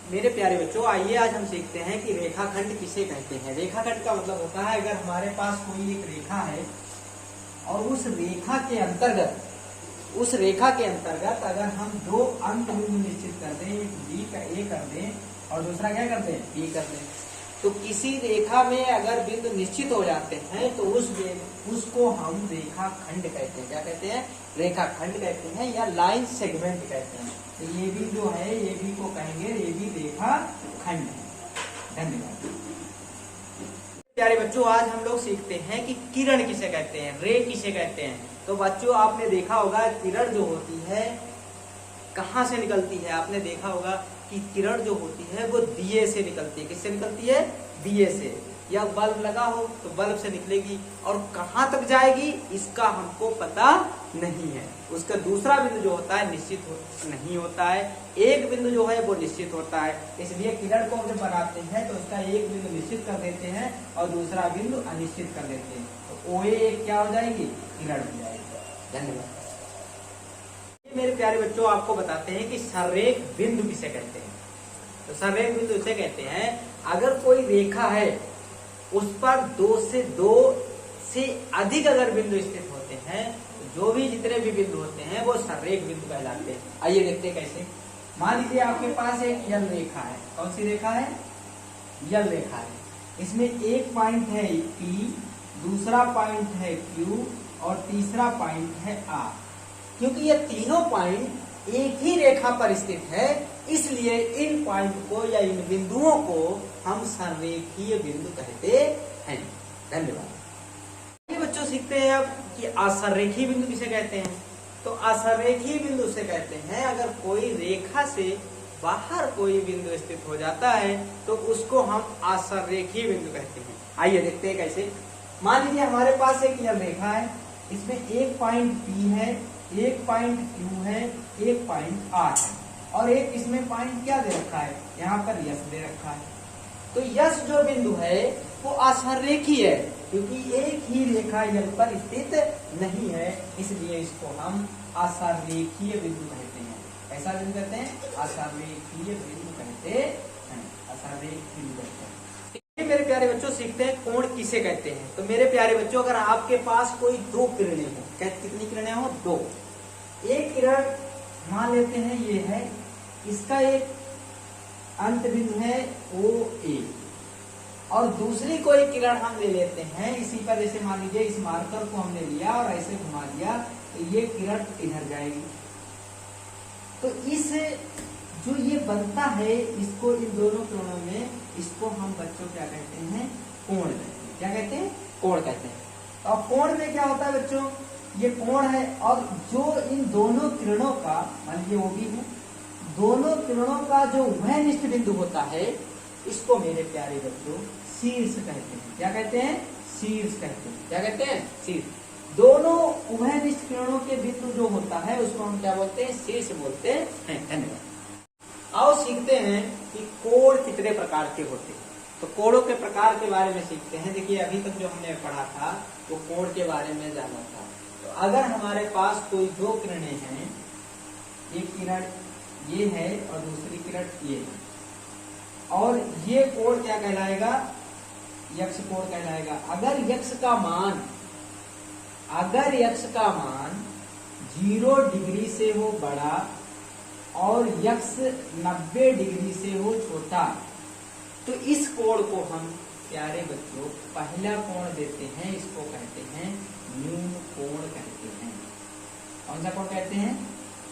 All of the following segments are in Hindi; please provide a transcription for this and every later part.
मेरे प्यारे बच्चों, आइए आज हम सीखते हैं कि रेखाखंड किसे कहते हैं। रेखाखंड का मतलब होता है अगर हमारे पास कोई एक रेखा है और उस रेखा के अंतर्गत अगर हम दो अंत बिंदु निश्चित कर दें, एक बी का ए कर दें और दूसरा क्या कर दें, बी कर दें, तो किसी रेखा में अगर बिंदु निश्चित हो जाते हैं तो उसको हम रेखाखंड कहते हैं। क्या कहते हैं? रेखाखंड कहते हैं या लाइन सेगमेंट कहते हैं। तो ये भी जो है, ये भी को कहेंगे, ये भी रेखाखंड है। धन्यवाद। प्यारे बच्चों, आज हम लोग सीखते हैं कि किरण किसे कहते हैं, रे किसे कहते हैं। तो बच्चों, आपने देखा होगा किरण जो होती है कहाँ से निकलती है। आपने देखा होगा कि किरण जो होती है वो दिए से निकलती है। किससे निकलती है? दिए से। या बल्ब लगा हो तो बल्ब से निकलेगी और कहाँ तक जाएगी इसका हमको पता नहीं है। उसका दूसरा बिंदु जो होता है निश्चित नहीं होता है, एक बिंदु जो है वो निश्चित होता है। इसलिए किरण को जब बनाते हैं तो उसका एक बिंदु निश्चित कर देते हैं और दूसरा बिंदु अनिश्चित कर देते हैं। तो OA क्या हो जाएगी? किरण हो जाएगी। धन्यवाद। मेरे प्यारे बच्चों, आपको बताते हैं कि संरेख बिंदु किसे कहते हैं। तो संरेख बिंदु इसे कहते हैं अगर कोई रेखा है उस पर दो से अधिक अगर बिंदु स्थित होते हैं, तो जो भी जितने भी बिंदु होते हैं वो संरेख बिंदु कहलाते हैं। आइए देखते हैं कैसे। मान लीजिए आपके पास एक यल रेखा है। कौन सी रेखा है? यल रेखा है। इसमें एक पॉइंट है P, दूसरा पॉइंट है Q और तीसरा पॉइंट है R। क्योंकि ये तीनों पॉइंट एक ही रेखा पर स्थित है, इसलिए इन पॉइंट को या इन बिंदुओं को हम संरेखीय बिंदु कहते हैं। धन्यवाद। ये बच्चों सीखते हैं अब कि असंरेखीय बिंदु किसे कहते हैं। तो असंरेखीय बिंदु से कहते हैं अगर कोई रेखा से बाहर कोई बिंदु स्थित हो जाता है तो उसको हम असंरेखीय बिंदु कहते हैं। आइए देखते हैं कैसे। मान लीजिए हमारे पास एक यह रेखा है, इसमें एक पॉइंट P है, एक पॉइंट Q है, एक पॉइंट R है और एक इसमें पॉइंट क्या दे रखा है, यहाँ पर यश दे रखा है। तो यश जो बिंदु है वो असंरेखीय है क्योंकि एक ही रेखा यल पर स्थित नहीं है, इसलिए इसको हम असंरेखीय बिंदु कहते हैं। ऐसा बिंदु कहते हैं, असंरेखीय बिंदु कहते हैं। असंरेखीय बिंदु कहते हैं। मेरे प्यारे बच्चों, सीखते हैं कोण किसे कहते हैं। तो मेरे प्यारे बच्चों, अगर आपके पास कोई दो किरणें हो, कितनी किरणें हो? दो। एक किरण मान लेते हैं ये है, इसका एक अंत बिंदु है OA और दूसरी कोई किरण हम ले लेते हैं इसी पर। जैसे मान लीजिए इस मार्कर को हमने लिया और ऐसे घुमा दिया तो ये किरण इधर जाएगी। तो इस जो ये बनता है इसको, इन दोनों किरणों में, इसको हम बच्चों क्या कहते हैं? कोण कहते हैं। क्या कहते हैं? कोण कहते हैं। तो अब कोण में क्या होता है बच्चों? ये कोण है और जो इन दोनों किरणों का, मान लीजिए वो भी है, दोनों किरणों का जो उभयनिष्ठ बिंदु होता है इसको मेरे प्यारे बच्चों शीर्ष कहते हैं। क्या कहते हैं? शीर्ष कहते हैं। क्या कहते हैं? शीर्ष। दोनों उभयनिष्ठ किरणों के बिंदु जो होता है उसको हम क्या बोलते हैं? शीर्ष बोलते हैं। धन्यवाद। आओ सीखते हैं कि कोण कितने प्रकार के होते हैं। तो कोणों के प्रकार के बारे में सीखते हैं। देखिए अभी तक जो हमने पढ़ा था वो कोण के बारे में जाना था। तो अगर हमारे पास कोई दो किरणें हैं, एक किरण ये है और दूसरी किरण ये है, और ये कोण क्या कहलाएगा? यक्ष कोण कहलाएगा। अगर यक्ष का मान 0 डिग्री से हो बड़ा और यक्ष 90 डिग्री से हो छोटा, तो इस कोण को हम प्यारे बच्चों पहला कोण देते हैं, इसको कहते हैं न्यून कोण कहते हैं। कौन सा कोण कहते हैं?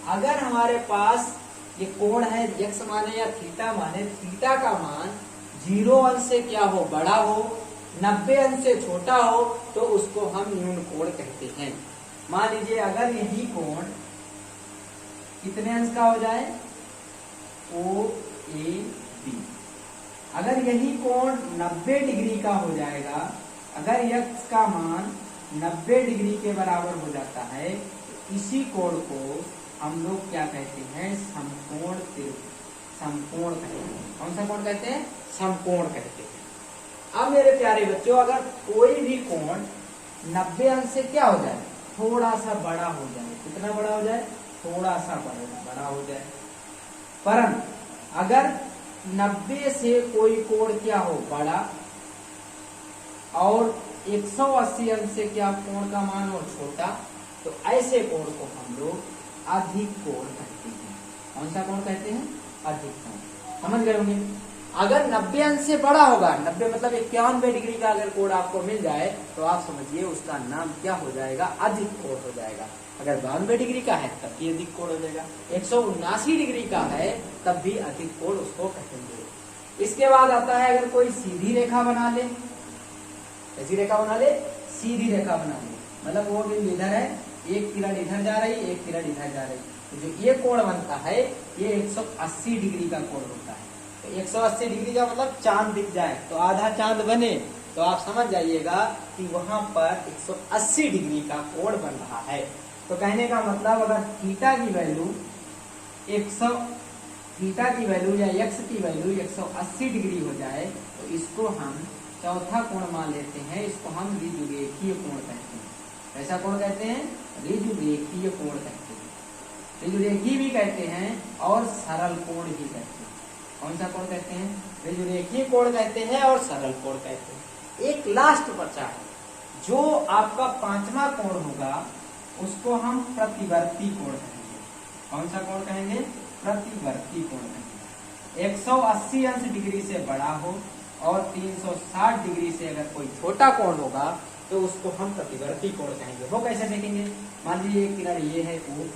अगर हमारे पास ये कोण है, यक्ष माने या थीटा माने, थीटा का मान 0 अंश से क्या हो? बड़ा हो, 90 अंश से छोटा हो, तो उसको हम न्यून कोण कहते हैं। मान लीजिए अगर यही कोण कितने अंश का हो जाए? OAB। अगर यही कोण 90 डिग्री का हो जाएगा, अगर यक्ष का मान 90 डिग्री के बराबर हो जाता है, तो इसी कोण को हम लोग क्या कहते हैं? समकोण कहते हैं। कौन सा कोण कहते हैं? समकोण कहते हैं। अब मेरे प्यारे बच्चों, अगर कोई भी कोण 90 अंश से क्या हो जाए? थोड़ा सा बड़ा हो जाए। कितना बड़ा हो जाए? थोड़ा सा बड़ा हो जाए। परंतु अगर 90 से कोई कोण क्या हो बड़ा और 180 अंश से क्या कोण का मान हो छोटा, तो ऐसे कोण को हम लोग अधिक कोण कहते हैं। कौन सा कोण कहते हैं? अधिक कोण। समझ गए होंगे। अगर 90 अंश से बड़ा होगा, 90 मतलब 91 डिग्री का अगर कोण आपको मिल जाए तो आप समझिए उसका नाम क्या हो जाएगा? अधिक कोण हो जाएगा। अगर 92 डिग्री का है तब भी अधिक कोण हो जाएगा, 179 डिग्री का है तब भी अधिक कोण उसको कहेंगे। इसके बाद आता है अगर कोई सीधी रेखा बना ले, ऐसी रेखा बना ले, सीधी रेखा बना ले, मतलब वो बिंदु इधर है, एक किरण इधर जा रही, एक किरण इधर जा रही, तो जो ये कोण बनता है ये 180 डिग्री का कोण होता है। तो 180 डिग्री का मतलब चांद दिख जाए तो आधा चांद बने, तो आप समझ जाइएगा कि वहां पर 180 डिग्री का कोण बन रहा है। तो कहने का मतलब अगर थीटा की वैल्यू 100 थीटा की वैल्यू या एक्स की वैल्यू 180 डिग्री हो जाए तो इसको हम चौथा कोण मान लेते हैं, इसको हम ऋजुरेखीय कोण कहते हैं। ऐसा कोण कहते हैं? ऋजुरेखीय कोण कहते हैं। ऋजुरेखीय भी कहते हैं और सरल कोण भी कहते हैं। कौन सा कोण कहते हैं? ऋजुरेखीय कोण कहते हैं और सरल कोण कहते हैं। एक लास्ट बचा है, जो आपका पांचवा कोण होगा उसको हम प्रतिवर्ती कोण कहेंगे। कौन सा कोण कहेंगे? प्रतिवर्ती कोण कहेंगे। 180 अंश डिग्री से बड़ा हो और 360 डिग्री से अगर कोई छोटा कोण होगा तो उसको हम प्रतिवर्ती कोण कहेंगे। वो कैसे देखेंगे? मान लीजिए एक किरण ये है O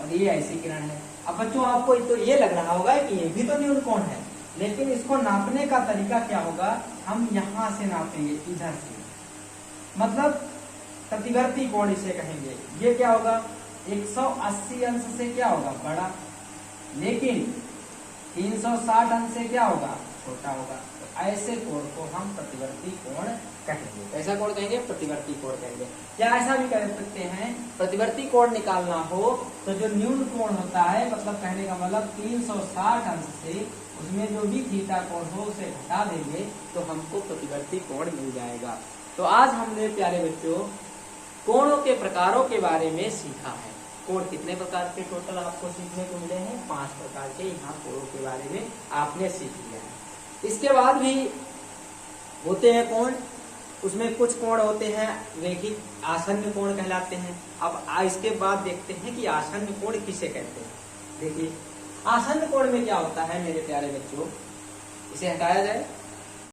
और ये ऐसी किरण है। अब बच्चों आपको तो ये लग रहा होगा कि ये भी तो न्यून कोण है, लेकिन इसको नापने का तरीका क्या होगा? हम यहां से नापेंगे, इधर से, मतलब प्रतिवर्ती कोण इसे कहेंगे। ये क्या होगा? 180 अंश से क्या होगा? बड़ा, लेकिन 360 अंश से क्या होगा? छोटा होगा। तो ऐसे कोण को हम प्रतिवर्ती कोण कहेंगे। ऐसा कोण कहेंगे? प्रतिवर्ती कोण कहेंगे। या ऐसा भी कह सकते हैं, प्रतिवर्ती कोण निकालना हो तो जो न्यून कोण होता है, मतलब कहने का मतलब 360 अंश से उसमें जो भी थीटा कोण हो उसे घटा देंगे तो हमको प्रतिवर्ती कोण मिल जाएगा। तो आज हमने प्यारे बच्चों कोणों के प्रकारों के बारे में सीखा है। कोण कितने प्रकार के टोटल आपको सीखने को मिले हैं? 5 प्रकार के यहाँ कोणों के बारे में आपने सीख लिया है। इसके बाद भी होते हैं कोण, उसमें कुछ कोण होते हैं रैखिक आसन्न कोण कहलाते हैं। अब इसके बाद देखते हैं कि आसन्न कोण किसे कहते हैं। देखिए आसन्न कोण में क्या होता है मेरे प्यारे बच्चों, इसे हटाया जाए।